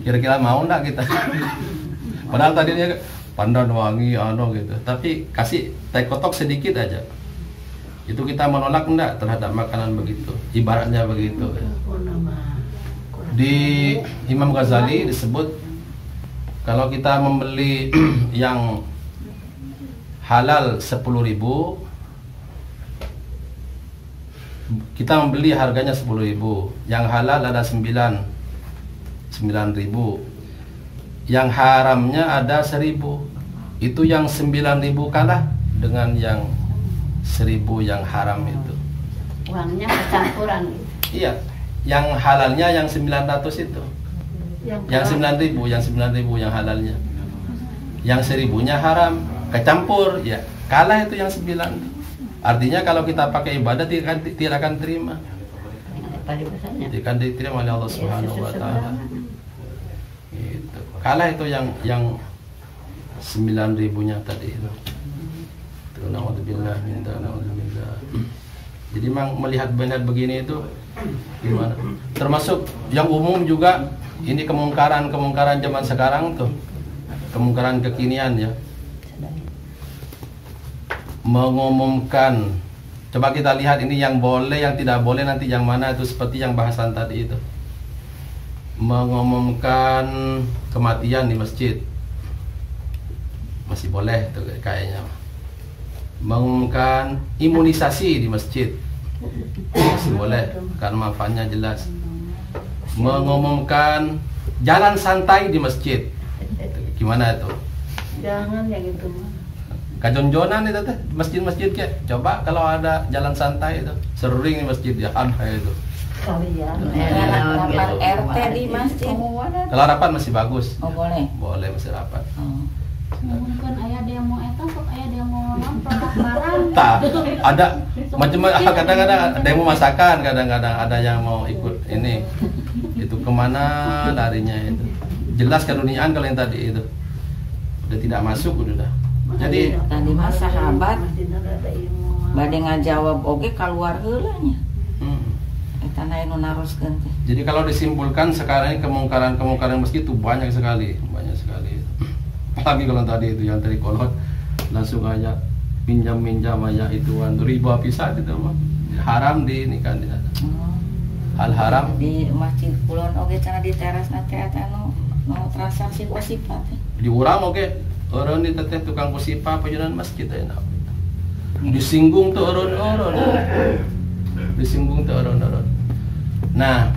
Kira-kira mau enggak kita? Padahal tadinya pandan wangi gitu. Tapi kasih teh kotok sedikit aja. Itu kita menolak enggak terhadap makanan begitu? Ibaratnya begitu ya. Di Imam Ghazali disebut kalau kita membeli yang halal 10.000, kita membeli harganya 10.000, yang halal ada 9.000, yang haramnya ada 1.000. Itu yang 9.000 kalah dengan yang 1.000 yang haram itu. Uangnya kecampuran. Iya, yang halalnya yang 900 itu. Yang 9.000, yang halalnya. Yang 1.000-nya haram, kecampur, ya kalah itu yang 9. Artinya kalau kita pakai ibadah tidak akan terima. Tidak akan diterima oleh Allah Subhanahu wa taala. Gitu. Kalah itu yang 9.000-nya tadi itu. Naudzubillah min dzalik. Jadi memang melihat begini itu gimana? Termasuk yang umum juga ini kemungkaran zaman sekarang tuh. Kemungkaran kekinian ya. Mengumumkan, coba kita lihat ini yang boleh, yang tidak boleh nanti yang mana itu, seperti yang bahasan tadi itu. Mengumumkan kematian di masjid masih boleh tuh kayaknya. Mengumumkan imunisasi di masjid masih boleh karena manfaatnya jelas. Mengumumkan jalan santai di masjid, gimana itu? Jangan yang itu mah. Kajon-jonan itu teh, masjid-masjid kayak coba kalau ada jalan santai itu, sering di masjid ya itu. Kalian. Rapat RT di masjid. Kalau rapat masih bagus. Oh boleh. Boleh masih rapat. Mungkin ayah demo eta sok ayah demo non produk barang. Tak, ada macam-macam, kadang-kadang ada yang mau masakan, kadang-kadang ada yang mau ikut ini. Itu kemana larinya itu. Jelas keduniaan kalau yang tadi itu. Udah tidak masuk udah. Jadi tadi mah sahabat bade ngajawab oge keluar heula nya. Eta nu naroskeun teh. Jadi kalau disimpulkan sekarang ini kemungkaran meski itu banyak sekali. Apalagi kalau tadi itu yang dari kolot langsung aja pinjam aja ituan riba pisah itu mah. Haram di ini kan di sana. Hal haram Di masjid kulon oge cenah di teras nate eta nu transaksi kosipa teh. di urang oke. Orang di teteh tukang kusipa pajunan masjid enak. Disinggung tuh orang. Disinggung tuh orang. Nah,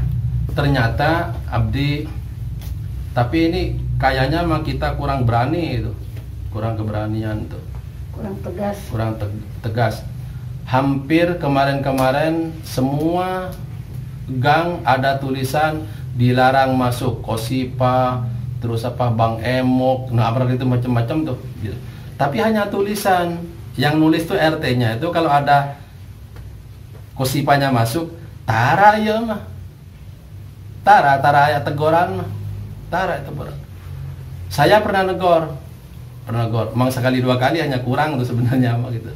ternyata abdi, tapi ini kayaknya mah kita kurang berani itu. Kurang keberanian tuh. Kurang tegas. Hampir kemarin semua gang ada tulisan dilarang masuk kosipa, terus Bang Emok, itu macam-macam tuh. Gitu. Tapi hanya tulisan, yang nulis tuh RT-nya itu kalau ada kosipanya masuk, tara ya mah, tara ya teguran mah, tara itu teguran. Saya pernah negor, emang sekali dua kali hanya kurang tuh sebenarnya mah gitu.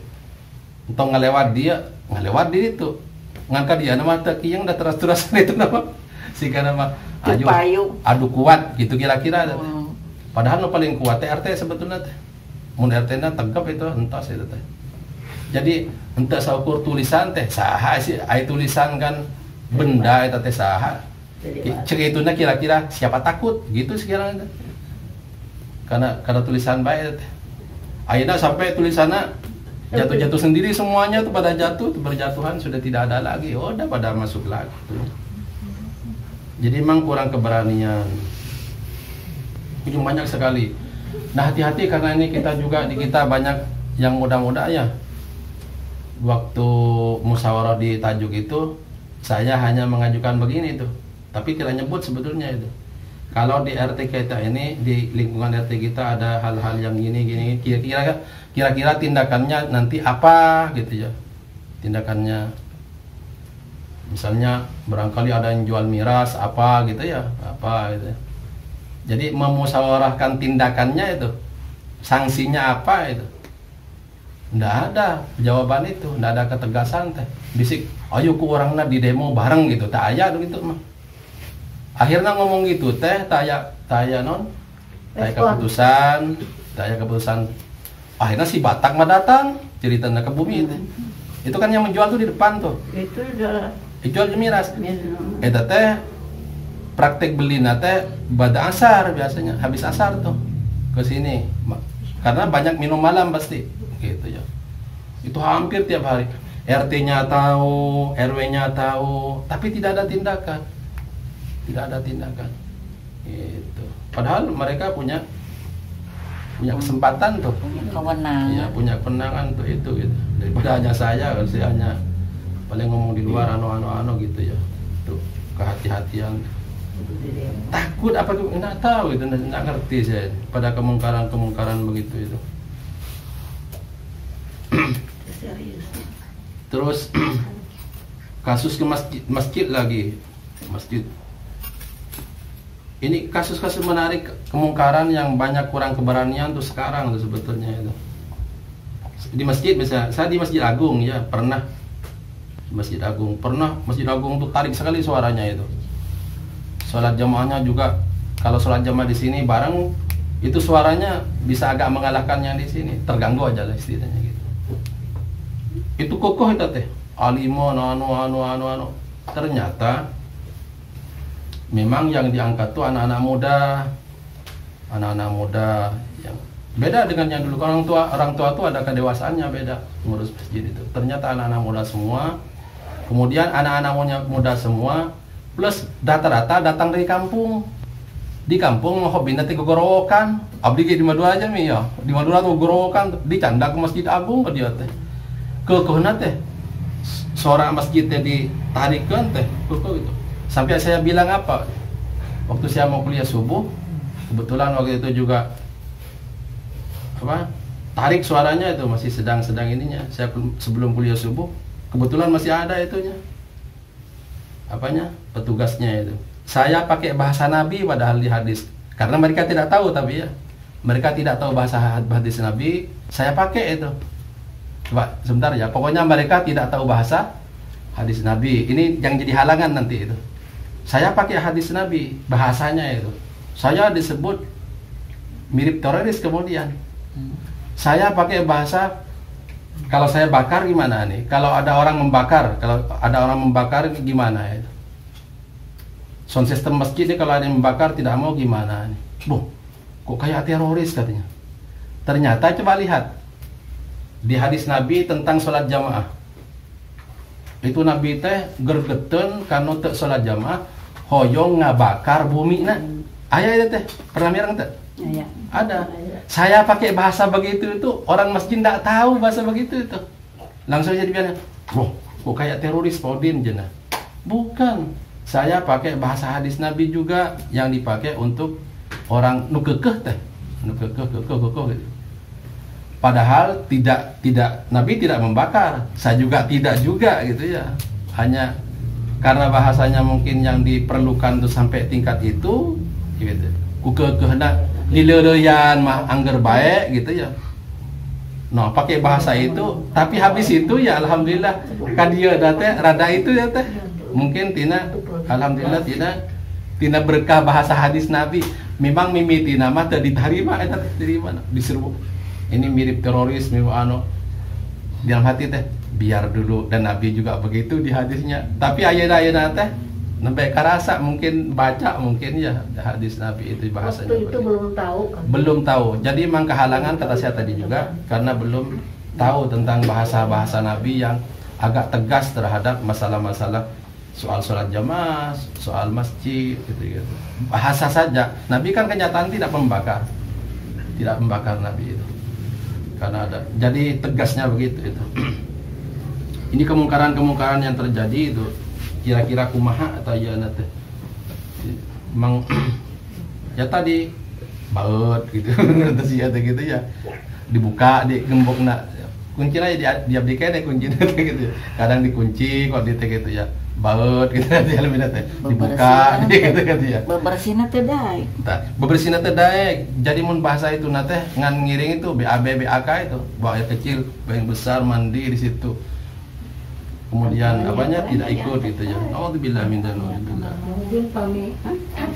Entong ngelewat dia itu, ngangkat dia nama tak yang udah teras-terasan itu nama, sehingga nama adu kuat gitu kira-kira. Padahal no paling kuat RT sebetulnya teh. Mun RT-na tegap itu entos itu teh. Jadi entah saukur tulisan teh saha sih ai tulisan kan benda eta teh saha. Cek ituna kira-kira siapa takut gitu sekarang teh. Karena tulisan bae teh. Ayeuna sampai tulisanna jatuh sendiri semuanya tuh pada jatuh, berjatuhan sudah tidak ada lagi. Oh, udah pada masuk lagi tuh. Jadi memang kurang keberanian. Ini banyak sekali. Nah, hati-hati karena ini kita banyak yang muda-muda ya. Waktu musyawarah di Tajuk itu saya hanya mengajukan begini tuh. Tapi tidak nyebut sebetulnya itu. Kalau di RT kita ini, di lingkungan RT kita ada hal-hal yang gini, kira-kira tindakannya nanti apa gitu ya. Tindakannya misalnya barangkali ada yang jual miras apa gitu ya, apa gitu. Jadi memusyawarahkan tindakannya itu, sanksinya apa itu. Nggak ada jawaban itu, nggak ada ketegasan teh. Bisik, ayo ku orangna di demo bareng gitu, tak aya gitu mah. Akhirnya ngomong gitu teh, taya keputusan. Akhirnya si Batak mah datang, ceritanya ke bumi itu. Itu kan yang menjual tuh di depan tuh. Itu udah jual miras. Eta teh praktek beli nate pada asar biasanya, habis asar tuh ke sini. Karena banyak minum malam pasti gitu ya. Itu hampir tiap hari. RT-nya tahu, RW-nya tahu, tapi tidak ada tindakan. Tidak ada tindakan. Gitu. Padahal mereka punya kesempatan tuh. Punya kewenangan. Iya, punya kewenangan tuh itu gitu. Daripada hanya saya, kalau saya hanya paling ngomong di luar ano gitu ya. Tuh, kehati-hatian. Takut apa tuh nggak tahu itu, nggak ngerti saya pada kemungkaran begitu itu. Serius. Terus kasus ke masjid lagi, masjid. Ini kasus-kasus menarik kemungkaran yang banyak kurang keberanian tuh sekarang tuh sebetulnya itu. Di masjid misalnya, saya di Masjid Agung ya pernah. Masjid Agung tuh tarik sekali suaranya itu. Sholat jamaahnya juga, kalau sholat jamaah di sini bareng itu suaranya bisa agak mengalahkan yang di sini, terganggu aja lah istilahnya gitu. Itu kokoh itu teh, alimo anu. Ternyata memang yang diangkat tuh anak-anak muda yang beda dengan yang dulu. Orang tua tuh ada kedewasaannya beda ngurus masjid itu. Ternyata anak-anak muda semua. Kemudian anak-anak muda semua plus rata-rata datang dari kampung. Di kampung hobi nanti gorokan. Abdi di Madura aja mi ya. Di Madura tuh gorokan dicanda ke Masjid Agung dia teh. Kekehna teh. Seorang masjid teh ditarikkan teh. Kekeh gitu. Sampai saya bilang apa? Waktu saya mau kuliah subuh, kebetulan waktu itu juga tarik suaranya itu masih sedang ininya. Saya sebelum kuliah subuh, kebetulan masih ada itunya. Petugasnya itu. Saya pakai bahasa Nabi padahal di hadis. Karena mereka tidak tahu tapi ya. Mereka tidak tahu bahasa hadis Nabi, saya pakai itu. Coba sebentar ya. Pokoknya mereka tidak tahu bahasa hadis Nabi. Ini yang jadi halangan nanti itu. Saya pakai hadis Nabi, bahasanya itu. Saya disebut mirip teroris kemudian. Saya pakai bahasa, kalau saya bakar gimana nih? Kalau ada orang membakar gimana itu? Sound system masjid ini kalau ada yang membakar tidak mau gimana nih? Kok kayak teroris katanya. Ternyata coba lihat di hadis Nabi tentang sholat jamaah. Itu Nabi teh gergeten karena teu sholat jamaah hoyong ngabakar bumi na. Aya itu teh pernah mirang teh? Iya. Ada. Saya pakai bahasa begitu itu orang masjid tidak tahu bahasa begitu itu. Langsung jadi bilang, kok kayak teroris Podin jenah. Bukan. Saya pakai bahasa hadis Nabi juga yang dipakai untuk orang nukekeh teh. Nukekeh gitu. Padahal tidak Nabi tidak membakar, saya juga tidak juga gitu ya. Hanya karena bahasanya mungkin yang diperlukan tuh sampai tingkat itu gitu. Kukehna lileureyan mah angger bae gitu ya. Nah, pakai bahasa itu, tapi habis itu ya alhamdulillah kadieu da teh rada itu ya teh. Mungkin alhamdulillah tina berkah bahasa hadis Nabi. Memang mimiti nama teu diterima eta dari mana? Diseru ini mirip teroris, mirip dalam hati teh biar dulu, dan Nabi juga begitu di hadisnya. Tapi ayeuna teh nembe karasa mungkin baca mungkin ya hadis Nabi itu bahasanya. Waktu itu belum tahu kan? Belum tahu. Jadi memang kehalangan kata saya tadi juga karena belum tahu tentang bahasa-bahasa Nabi yang agak tegas terhadap masalah-masalah soal sholat jamaah, soal masjid gitu. Bahasa saja. Nabi kan kenyataan tidak membakar Nabi itu. Karena ada, jadi tegasnya begitu itu. Ini kemungkaran yang terjadi itu kira-kira kumaha atau ya nate. Emang ya tadi baut gitu, terus ya gitu ya dibuka di gembokna kuncinya diabdikan ya kunci gitu. Kadang dikunci kok di gitu ya baut gitu nanti lebih nate dibuka gitu ya. Bebersihna teu daek. Bebersihna teu daek. Jadi mun bahasa itu nate ngan ngiring itu BAB BAK itu, buang air kecil, buang air besar, mandi di situ. Kemudian tidak ikut gitu ya. Alhamdulillah min dzalik. Mungkin kami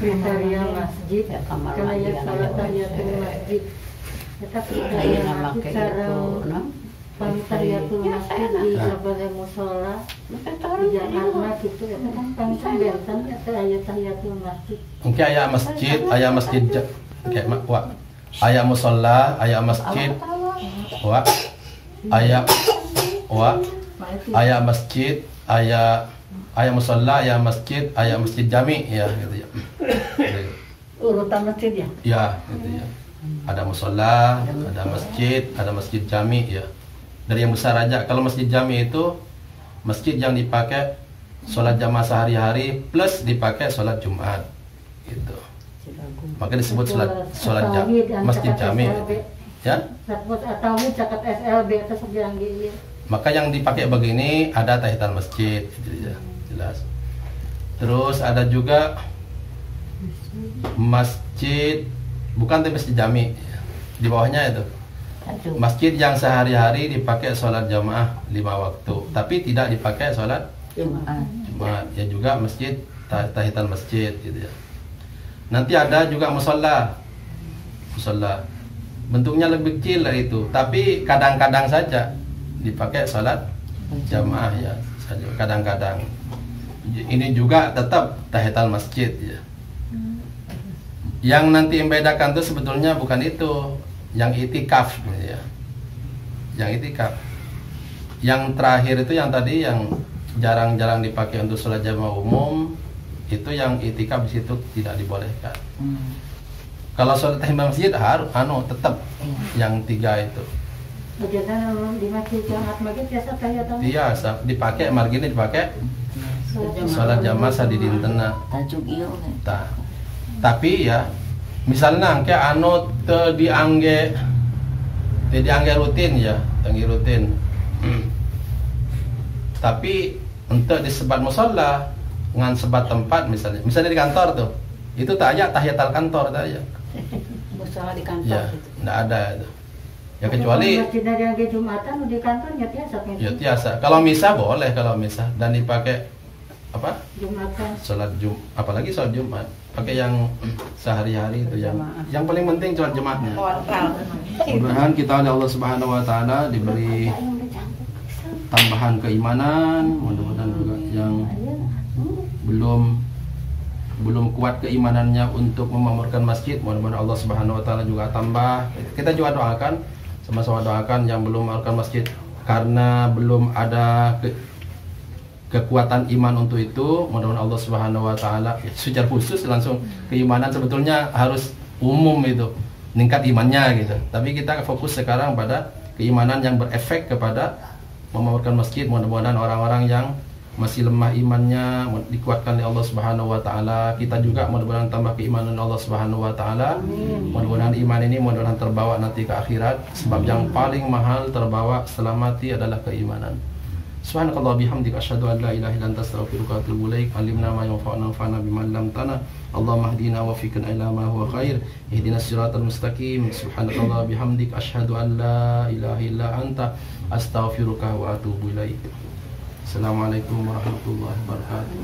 kriteria masjid karena ya salat tahiyatul masjid. Kita kriteria masjid cara tahiyatul masjid di berbagai mushola di Jakarta gitu ya kan benten eta aya tahiyatul masjid. Engke aya masjid kayak aya mushola, aya masjid. aya aya masjid, aya musalla, aya masjid jami ya gitu ya. Urutan masjid ya? Ya, gitu ya. Ada musalla, ada masjid jami ya. Dari yang besar aja. Kalau masjid jami itu masjid yang dipakai sholat jamaah sehari-hari plus dipakai sholat Jumat gitu. Maka disebut masjid jami ya. Maka yang dipakai begini ada tahiyatul masjid gitu ya. Jelas. Terus ada juga masjid, bukan masjid jami, di bawahnya itu masjid yang sehari-hari dipakai sholat jamaah 5 waktu, tapi tidak dipakai sholat Jumat. Ya juga masjid tahiyatul masjid gitu ya. Nanti ada juga musalla, bentuknya lebih kecil dari itu, tapi kadang-kadang saja dipakai sholat jamaah ya, kadang-kadang. Ini juga tetap tahiyatul masjid ya. Yang nanti membedakan itu sebetulnya bukan itu, yang itikaf ya. Yang itikaf. Yang terakhir itu yang tadi yang jarang-jarang dipakai untuk sholat jamaah umum, itu yang itikaf di situ tidak dibolehkan. Kalau sholat tahiyatul masjid harus tetap yang 3 itu. Di masjid jamaah biasa tahiyatul. Iya, dipakai margine dipakai sholat jamaah sadidintena. Tapi ya misalnya kayak diangge rutin ya, rutin. Tapi untuk disebat musalla ngan sebat tempat misalnya di kantor tuh, itu tak ada tahiyatul kantor tak ada. Musalla di kantor ya, gitu. Enggak ada itu. Ya kecuali masjid yang di Jumatan di kantor ya biasa. Ya biasa. Kalau misa boleh, kalau misa dan dipakai apa? Jumatan. Salat apalagi salat Jumat. Pakai yang sehari-hari itu yang paling penting sholat Jumatnya. Mudah-mudahan kita oleh Allah Subhanahu wa taala diberi tambahan keimanan, mudah-mudahan juga yang belum kuat keimanannya untuk memakmurkan masjid, mudah-mudahan Allah Subhanahu wa taala juga tambah. Kita juga doakan, sama-sama doakan yang belum memakmurkan masjid karena belum ada kekuatan iman untuk itu, mudah-mudahan Allah Subhanahu wa taala secara khusus langsung keimanan sebetulnya harus umum itu, meningkat imannya gitu. Tapi kita fokus sekarang pada keimanan yang berefek kepada memakmurkan masjid, mudah-mudahan orang-orang yang masih lemah imannya dikuatkan oleh Allah Subhanahu wa taala. Kita juga mudah-mudahan tambah keimanan Allah Subhanahu wa taala. Mudah-mudahan iman ini mudah-mudahan terbawa nanti ke akhirat, sebab yang paling mahal terbawa setelah mati adalah keimanan. Subhanakallah bihamdika asyhadu an la ilaha illa anta astaghfiruka wa atubu ilaik. Alimna ma yanfa'una wanfa'na bima 'allamtana. Allahumma hdina wa fikna ila ma huwa khair. Ihdinas siratal mustaqim. Subhanakallah bihamdika asyhadu an la ilaha illa anta astaghfiruka wa atubu ilaik. Assalamualaikum warahmatullahi wabarakatuh.